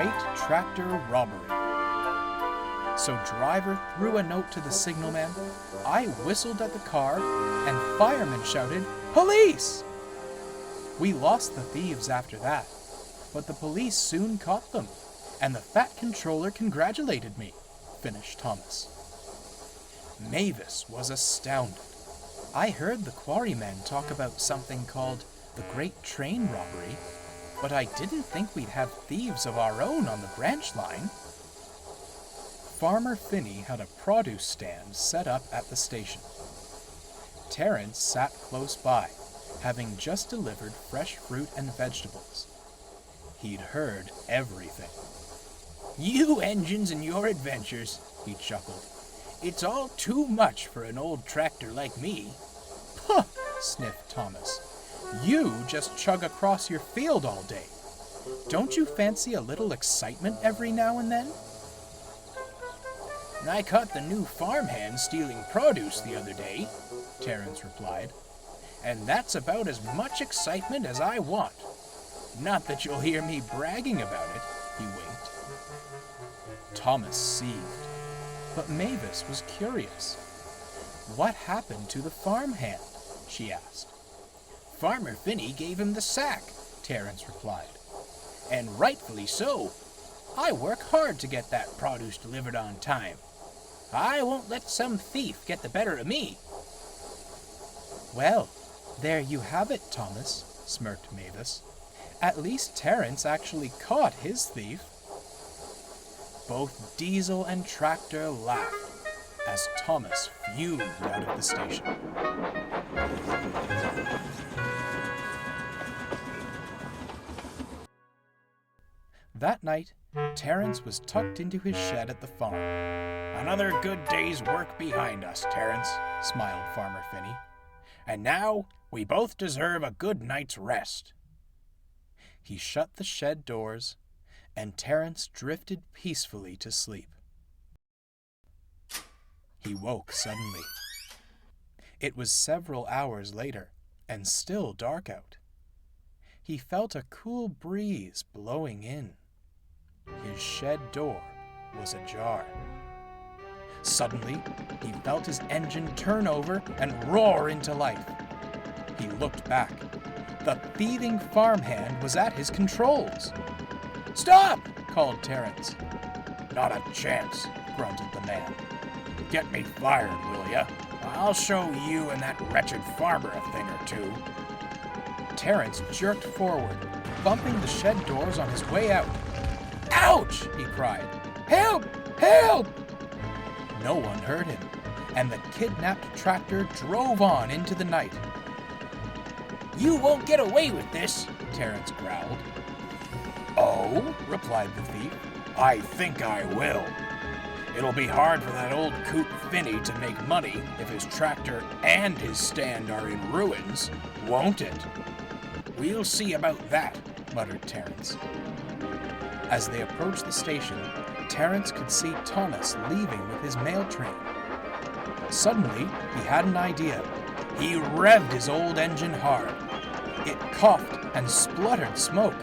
Great Tractor Robbery. So driver threw a note to the signalman, I whistled at the car, and firemen shouted, "Police!" We lost the thieves after that, but the police soon caught them, and the fat controller congratulated me, finished Thomas. Mavis was astounded. I heard the quarrymen talk about something called the Great Train Robbery, but I didn't think we'd have thieves of our own on the branch line. Farmer Finney had a produce stand set up at the station. Terence sat close by, having just delivered fresh fruit and vegetables. He'd heard everything. "You engines and your adventures," he chuckled. "It's all too much for an old tractor like me." "Puh," sniffed Thomas. "You just chug across your field all day. Don't you fancy a little excitement every now and then?" "I caught the new farmhand stealing produce the other day," Terence replied. "And that's about as much excitement as I want. Not that you'll hear me bragging about it," he winked. Thomas seethed, but Mavis was curious. "What happened to the farmhand?" she asked. "Farmer Finney gave him the sack," Terence replied. "And rightfully so. I work hard to get that produce delivered on time. I won't let some thief get the better of me." "Well, there you have it, Thomas," smirked Mavis. "At least Terence actually caught his thief." Both Diesel and Tractor laughed as Thomas fumed out of the station. That night, Terence was tucked into his shed at the farm. "Another good day's work behind us, Terence," smiled Farmer Finney. "And now we both deserve a good night's rest." He shut the shed doors, and Terence drifted peacefully to sleep. He woke suddenly. It was several hours later, and still dark out. He felt a cool breeze blowing in. His shed door was ajar. Suddenly, he felt his engine turn over and roar into life. He looked back. The thieving farmhand was at his controls. "Stop!" called Terence. "Not a chance," grunted the man. "Get me fired, will ya? I'll show you and that wretched farmer a thing or two." Terence jerked forward, bumping the shed doors on his way out. "Ouch!" he cried. "Help! Help!" No one heard him, and the kidnapped tractor drove on into the night. "You won't get away with this," Terence growled. "Oh," replied the thief, "I think I will. It'll be hard for that old coot Finney to make money if his tractor and his stand are in ruins, won't it?" "We'll see about that," muttered Terence. As they approached the station, Terence could see Thomas leaving with his mail train. Suddenly, he had an idea. He revved his old engine hard. It coughed and spluttered smoke.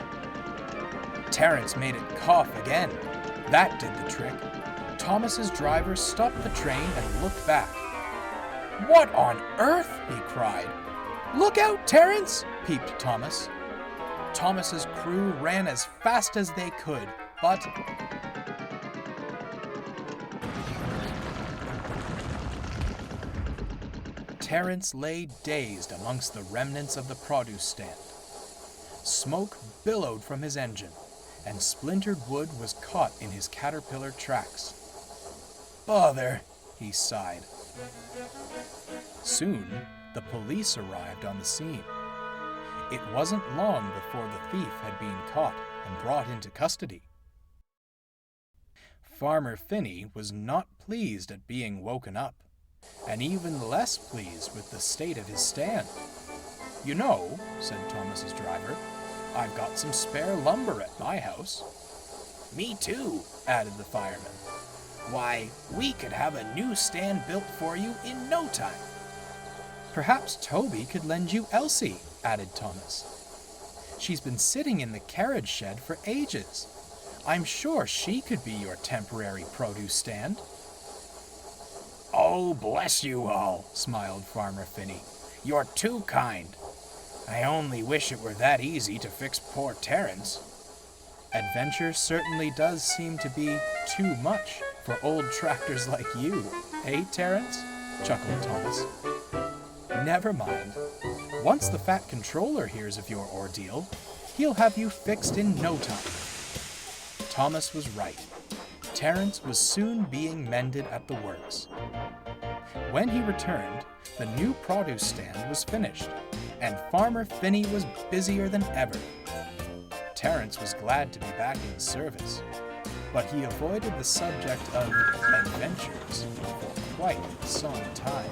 Terence made it cough again. That did the trick. Thomas's driver stopped the train and looked back. "What on earth?" he cried. "Look out, Terence!" peeped Thomas. Thomas's crew ran as fast as they could, but Terence lay dazed amongst the remnants of the produce stand. Smoke billowed from his engine, and splintered wood was caught in his caterpillar tracks. "Bother," he sighed. Soon, the police arrived on the scene. It wasn't long before the thief had been caught and brought into custody. Farmer Finney was not pleased at being woken up, and even less pleased with the state of his stand. "You know," said Thomas's driver, "I've got some spare lumber at my house." "Me too," added the fireman. "Why, we could have a new stand built for you in no time." "Perhaps Toby could lend you Elsie," added Thomas. "She's been sitting in the carriage shed for ages. I'm sure she could be your temporary produce stand. Oh, bless you all, smiled Farmer Finney. You're too kind. I only wish it were that easy to fix poor Terence. Adventure certainly does seem to be too much for old tractors like you, eh, Terence? Chuckled Thomas. Never mind. Once the Fat Controller hears of your ordeal, he'll have you fixed in no time. Thomas was right. Terence was soon being mended at the works. When he returned, the new produce stand was finished, and Farmer Finney was busier than ever. Terence was glad to be back in service, but he avoided the subject of adventures for quite some time.